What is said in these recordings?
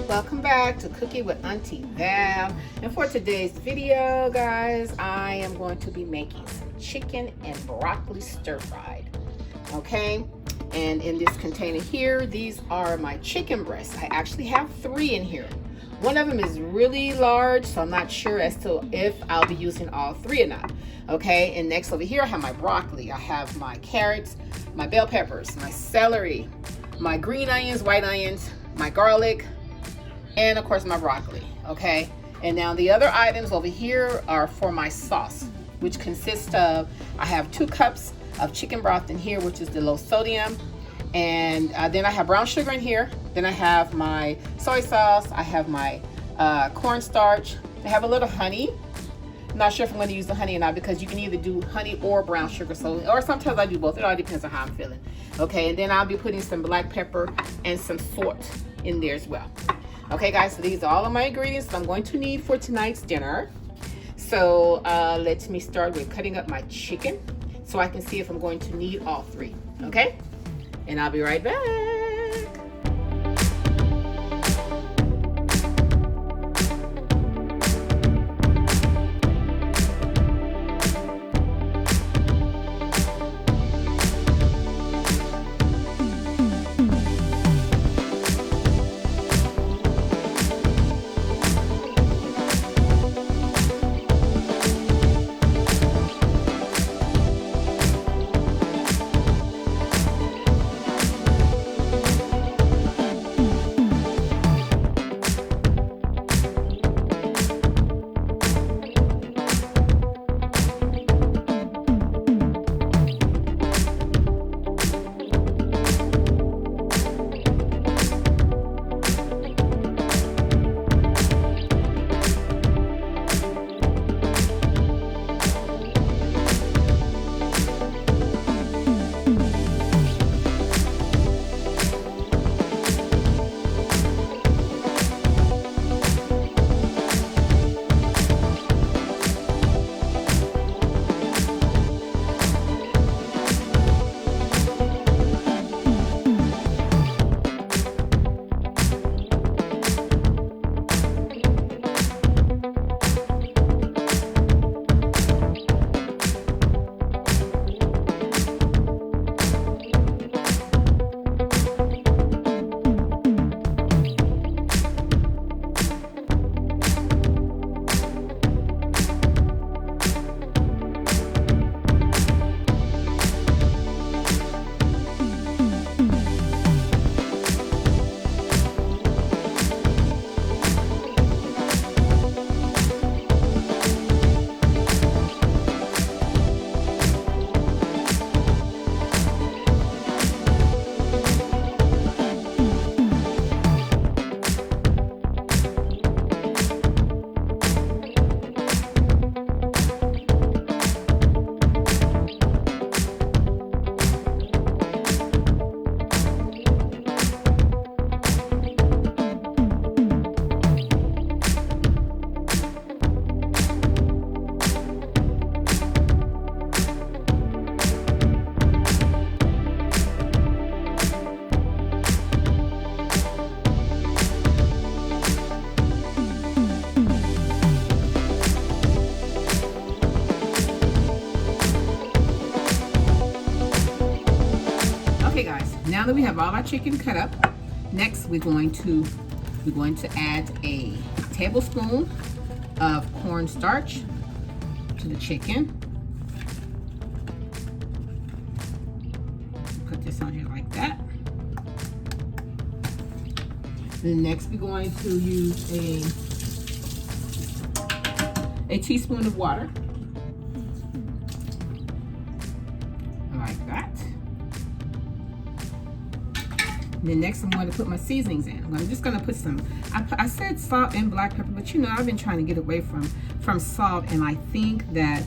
welcome back to Cooking with Auntie Val. And for today's video, guys, I am going to be making some chicken and broccoli stir fried. Okay, and in this container here, these are my chicken breasts. I actually have 3 in here. One of them is really large, so I'm not sure as to if I'll be using all 3 or not. Okay, and next over here I have my broccoli. I have my carrots, my bell peppers, my celery, my green onions, white onions, my garlic, and of course my broccoli. Okay, and now the other items over here are for my sauce, which consists of, I have 2 cups of chicken broth in here, which is the low sodium, and then I have brown sugar in here. Then I have my soy sauce, I have my cornstarch, I have a little honey. I'm not sure if I'm going to use the honey or not, because you can either do honey or brown sugar, so, or sometimes I do both. It all depends on how I'm feeling. Okay, and then I'll be putting some black pepper and some salt in there as well. Okay guys, so these are all of my ingredients that I'm going to need for tonight's dinner. So let me start with cutting up my chicken so I can see if I'm going to need all 3. Okay, and I'll be right back. Now that we have all our chicken cut up, next we're going to add a tablespoon of cornstarch to the chicken. Put this on here like that. Then next we're going to use a teaspoon of water, like that. And then next I'm going to put my seasonings in. I'm just going to put some, I said salt and black pepper, but you know, I've been trying to get away from salt, and I think that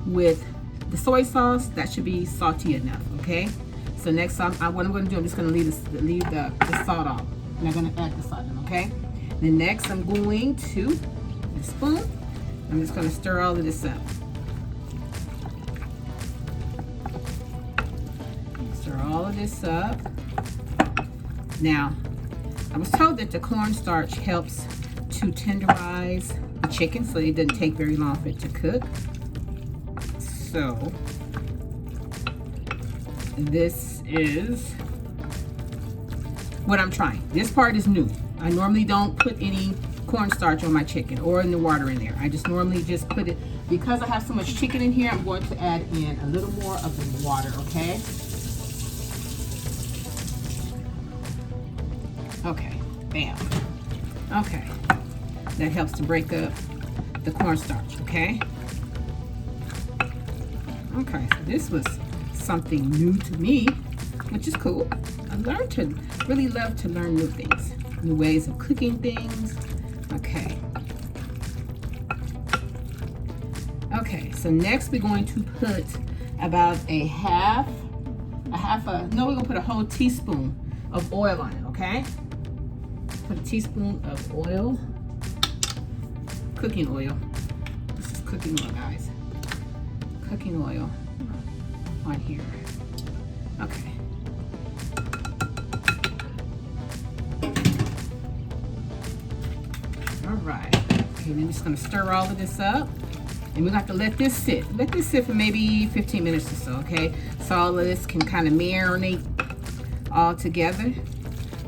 with the soy sauce, that should be salty enough, okay? So next, what I'm going to do, I'm just going to leave the salt off. And I'm going to add the salt in, okay? Then next, I'm going to, with a spoon, I'm just going to stir all of this up. Stir all of this up. Now, I was told that the cornstarch helps to tenderize the chicken, so it doesn't take very long for it to cook. So this is what I'm trying. This part is new. I normally don't put any cornstarch on my chicken or in the water in there. I just normally just put it, because I have so much chicken in here, I'm going to add in a little more of the water, okay? Okay, bam. Okay, that helps to break up the cornstarch, okay? Okay, so this was something new to me, which is cool. I learned to really love to learn new things, new ways of cooking things. Okay. Okay, so next we're going to put about we're gonna put a whole teaspoon of oil on it, okay? Put a teaspoon of oil, cooking oil. This is cooking oil, guys. Cooking oil on here. Okay. All right. Okay, then we're just gonna stir all of this up. And we're gonna have to let this sit. Let this sit for maybe 15 minutes or so, okay? So all of this can kind of marinate all together.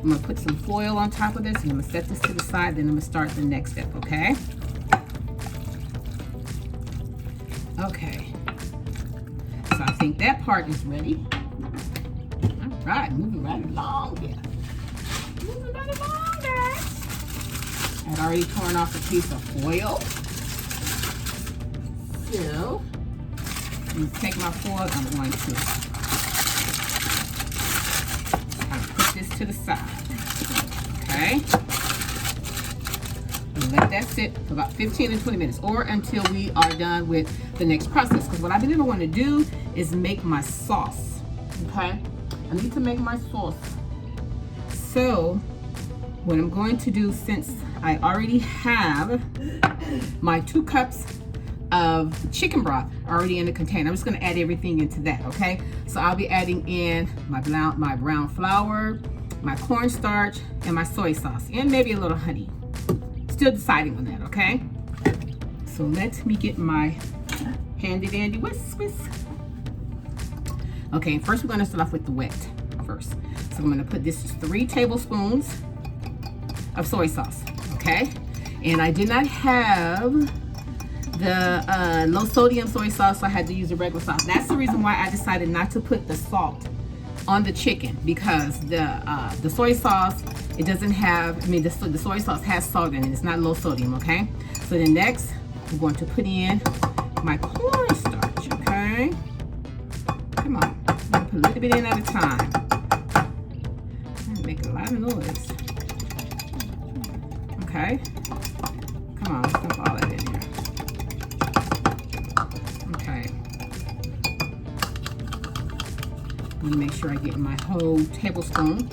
I'm gonna put some foil on top of this, and I'm gonna set this to the side, then I'm gonna start the next step, okay? Okay. So I think that part is ready. All right, moving right along here. Moving right along, guys. I'd already torn off a piece of foil. So, I'm going to take my foil, I'm going to put this to the side, okay? And let that sit for about 15 to 20 minutes, or until we are done with the next process. Because what I really want to do is make my sauce, okay? I need to make my sauce. So, what I'm going to do, since I already have my 2 cups of chicken broth already in the container, I'm just going to add everything into that, okay? So I'll be adding in my brown flour, my cornstarch, and my soy sauce, and maybe a little honey. Still deciding on that, okay? So let me get my handy dandy whisk. Okay, first we're going to start off with the wet first. So I'm going to put this 3 tablespoons of soy sauce, okay? And I did not have the low sodium soy sauce, so I had to use the regular sauce. That's the reason why I decided not to put the salt on the chicken, because the soy sauce, it doesn't have, the soy sauce has salt in it. It's not low sodium, okay? So then next, I'm going to put in my cornstarch, okay? Come on, I'm gonna put a little bit in at a time. I'm gonna make a lot of noise. Okay? Come on, dump all that in there. Okay. Let me make sure I get my whole tablespoon.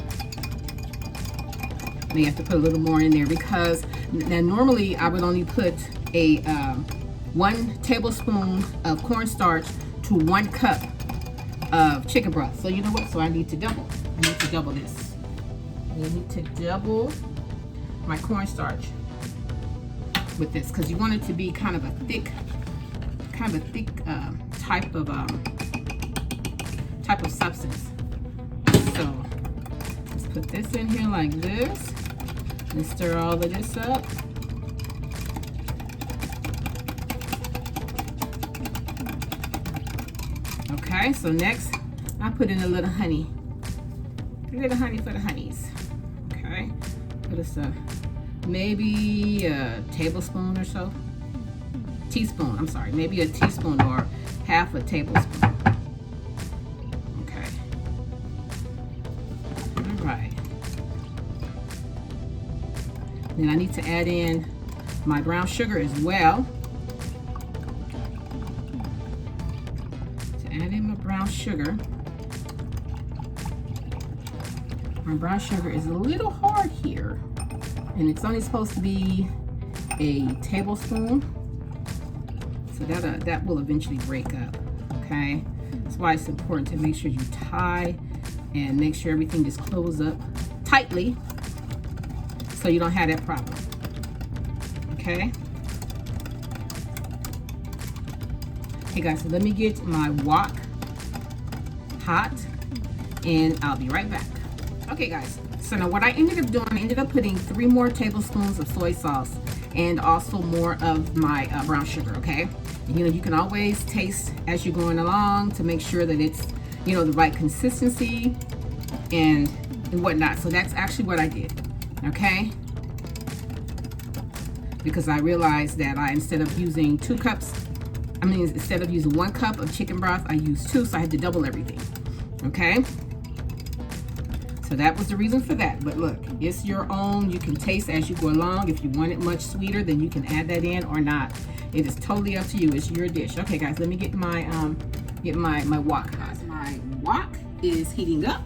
May have to put a little more in there, because now normally I would only put a 1 tablespoon of cornstarch to 1 cup of chicken broth. So you know what? So I need to double. I need to double this. I need to double my cornstarch with this, because you want it to be kind of a thick type of substance. So let's put this in here like this. And stir all of this up. Okay, so next I put in a little honey. A little honey for the honeys. Okay, put us maybe a tablespoon or so. Teaspoon, I'm sorry, maybe a teaspoon or half a tablespoon. Okay. All right. Then I need to add in my brown sugar as well. To add in my brown sugar. My brown sugar is a little hard here, and it's only supposed to be a tablespoon. So that will eventually break up, okay? That's why it's important to make sure you tie and make sure everything is closed up tightly so you don't have that problem. Okay. Okay guys, so let me get my wok hot and I'll be right back. Okay guys, so now what I ended up doing, I ended up putting 3 more tablespoons of soy sauce and also more of my brown sugar, okay? And, you know, you can always taste as you're going along to make sure that it's, you know, the right consistency and whatnot. So that's actually what I did, okay? Because I realized that instead of using 2 cups, instead of using 1 cup of chicken broth, I used 2, so I had to double everything, okay? So that was the reason for that. But look, it's your own. You can taste as you go along. If you want it much sweeter, then you can add that in or not. It is totally up to you. It's your dish. Okay, guys, let me get my my wok hot. My wok is heating up.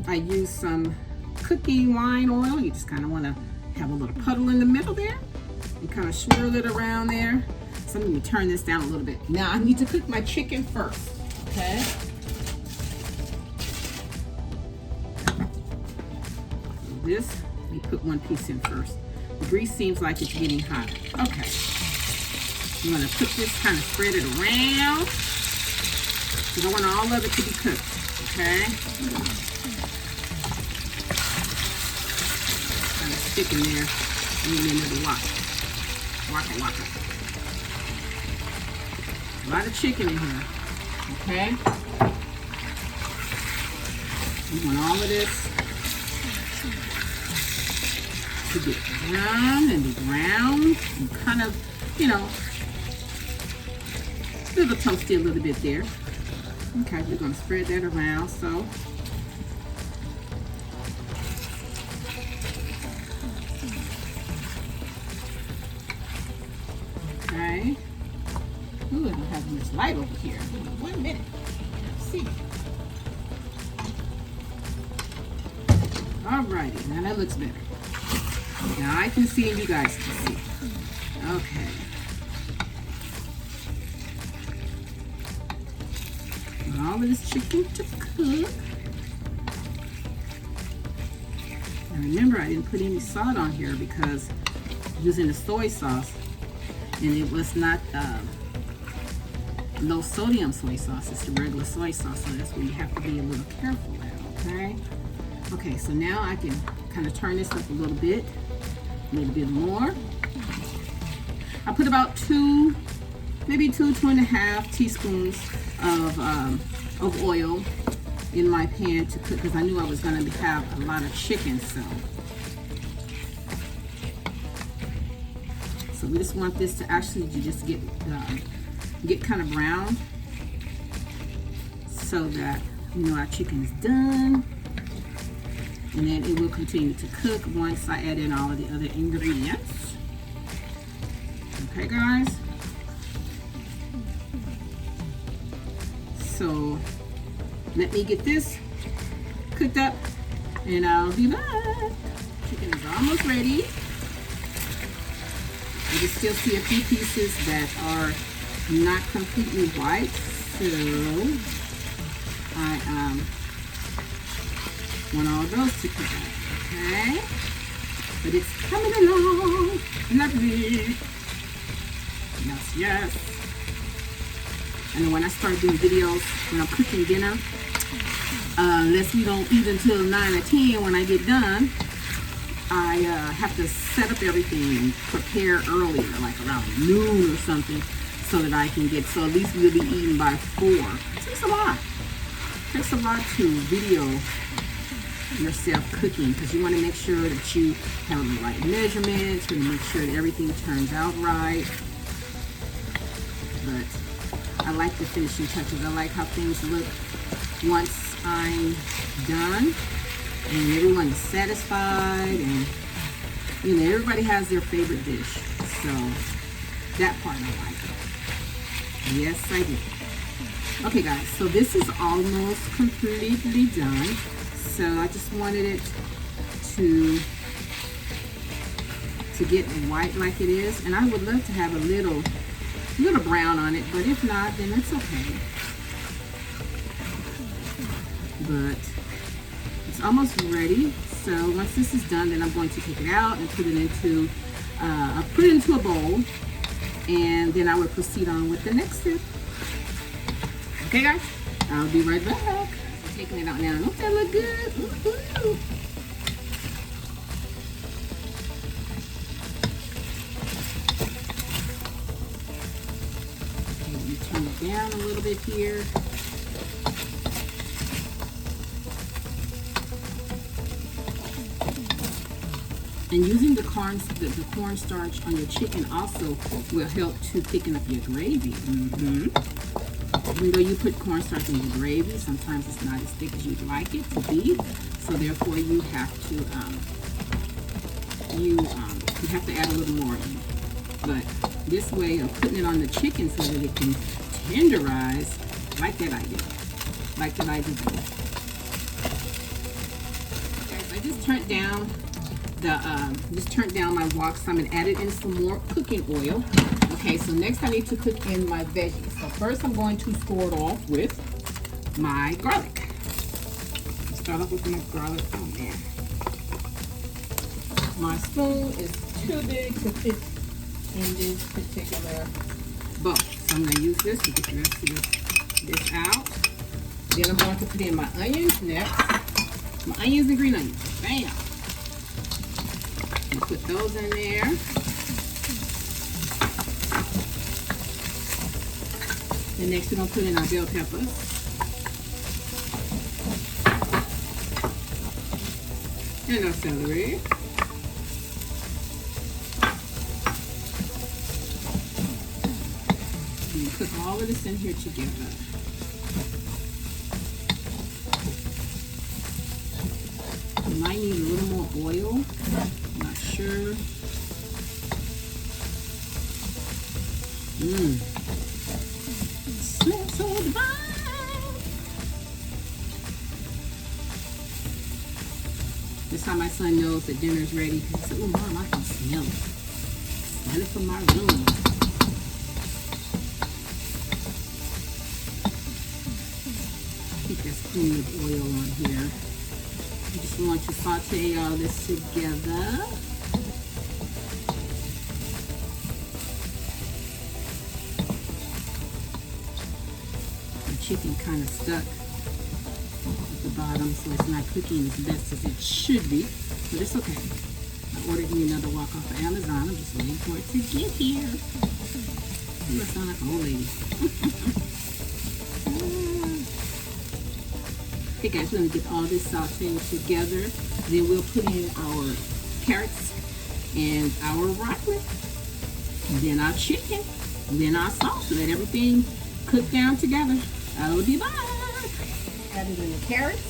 I use some cooking wine oil. You just kind of want to have a little puddle in the middle there and kind of swirl it around there. So let me turn this down a little bit. Now I need to cook my chicken first. Okay. This, let me put 1 piece in first. The grease seems like it's getting hot. Okay. You want to put this, kind of spread it around, because I want all of it to be cooked. Okay. Kind of stick in there. And then another waka. A lot of chicken in here. Okay. You want all of this to get brown and brown and kind of, you know, a little toasty a little bit there. Okay, we're going to spread that around. So okay. Ooh, I don't have much light over here. 1 minute. Let's see. Alrighty, now that looks better. Now I can see and you guys can see. Okay. All of this chicken to cook. And remember, I didn't put any salt on here because I'm using the soy sauce, and it was not low sodium soy sauce. It's the regular soy sauce, so that's where you have to be a little careful at. Okay. Okay, so now I can kind of turn this up a little bit more. I put about 2, maybe 2.5 teaspoons of oil in my pan to cook, because I knew I was going to have a lot of chicken. So we just want this to actually just get kind of brown, so that you know our chicken is done. And then it will continue to cook once I add in all of the other ingredients. Okay, guys. So let me get this cooked up and I'll be back. Chicken is almost ready. You can still see a few pieces that are not completely white, so I want all those to cook out, okay? But it's coming along, lovely. Yes, yes. And when I start doing videos, when I'm cooking dinner, unless we don't eat until 9 or 10 when I get done, I have to set up everything and prepare earlier, like around noon or something, so that I can get, so at least we'll be eating by 4. It takes a lot. It takes a lot to video yourself cooking, because you want to make sure that you have the right measurements, you want to make sure that everything turns out right. But I like the finishing touches. I like how things look once I'm done and everyone is satisfied, and you know, everybody has their favorite dish, so that part I like. Yes, I do. Okay guys, so this is almost completely done. So I just wanted it to get white like it is, and I would love to have a little brown on it, but if not, then it's okay. But it's almost ready, So once this is done, then I'm going to take it out and put it into a bowl, and then I will proceed on with the next step. Okay, guys, I'll be right back. I'm taking it out now. Don't that look good? Woo-hoo. Turn it down a little bit here. And using the cornstarch on your chicken also will help to thicken up your gravy. Even though you put cornstarch in your gravy, sometimes it's not as thick as you'd like it to be. So therefore, you have to add a little more in. But this way of putting it on the chicken so that it can tenderize, like that I did. Like that I did. Guys, I just turned down my wok some and added in some more cooking oil. Okay, so next I need to cook in my veggies. So first I'm going to start off with my garlic. Start off with my garlic. Oh man. My spoon is too big to fit in this particular bowl. So I'm going to use this to get the rest of this out. Then I'm going to put in my onions next. My onions and green onions. Bam! I'll put those in there. And next we're going to put in our bell peppers. And our celery. And cook all of this in here together. You might need a little more oil. I'm not sure. Smells so divine. This time my son knows that dinner's ready. He said, "Oh, Mom, I can smell it. Smell it from my room." I think there's plenty of oil on here. I just want to saute all this together. The chicken kind of stuck at the bottom, so it's not cooking as best as it should be, but it's okay. I ordered me another wok off of Amazon. I'm just waiting for it to get here. You must sound like an old lady. Okay guys, we're going to get all this sauteed together. Then we'll put in our carrots and our broccoli. And then our chicken. And then our sauce. Let everything cook down together. I'll be back. Adding in the carrots.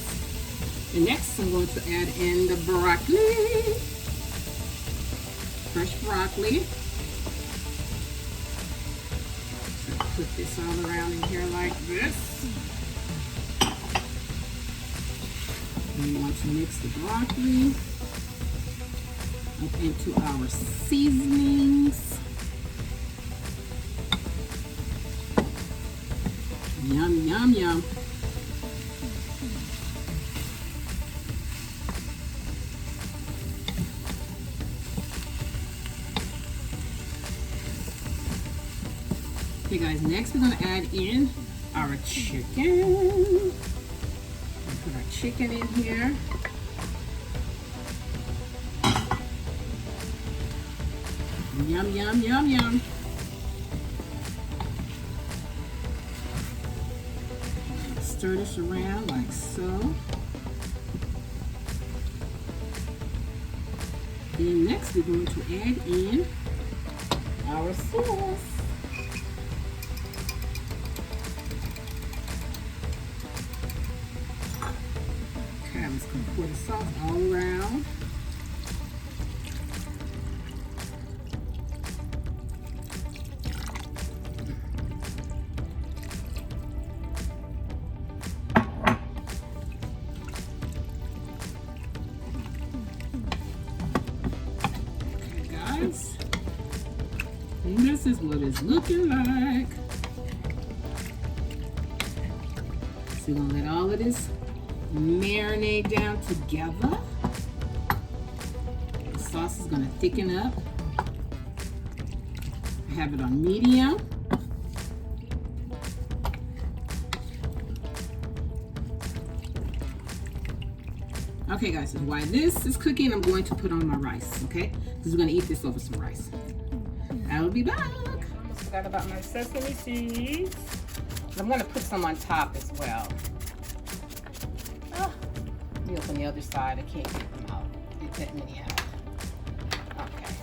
And next I'm going to add in the broccoli. Fresh broccoli. So put this all around in here like this. We want to mix the broccoli up into our seasonings. Yum, yum, yum. Okay guys, next we're going to add in our chicken. Put our chicken in here. Yum, yum, yum, yum. Stir this around like so. Then next we're going to add in our sauce. I'm just going to pour the sauce all around. Okay guys, and this is what it's looking like. So we're going to let all of this marinate down together. sauce is going to thicken up. I have it on medium. Okay guys, so while this is cooking, I'm going to put on my rice, okay? Because we're going to eat this over some rice. I'll be back. Almost forgot about my sesame seeds. I'm going to put some on top as well. Oh, let me open the other side. I can't get them out. Get that many out. Okay.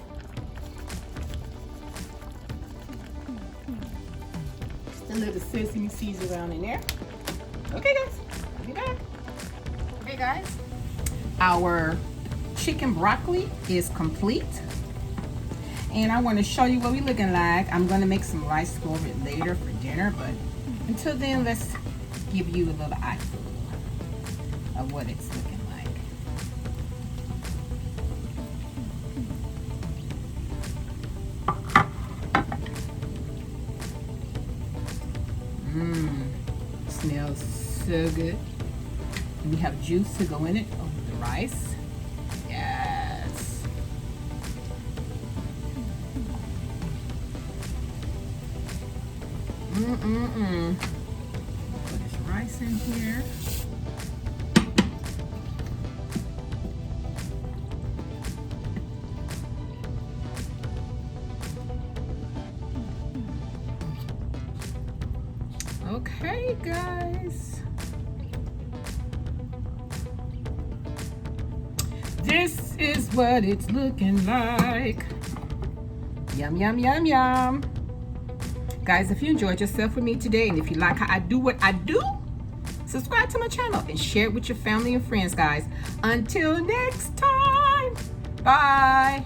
Just a little sesame seeds around in there. Okay guys, I'll be back. Okay guys, our chicken broccoli is complete. And I want to show you what we're looking like. I'm going to make some rice to go over it later for dinner, but until then, let's give you a little eye of what it's looking like. Smells so good. And we have juice to go in it over the rice. Yes. Put this rice in here. Okay, guys. This is what it's looking like. Yum, yum, yum, yum. Guys, if you enjoyed yourself with me today, and if you like how I do what I do, subscribe to my channel and share it with your family and friends, guys. Until next time, bye.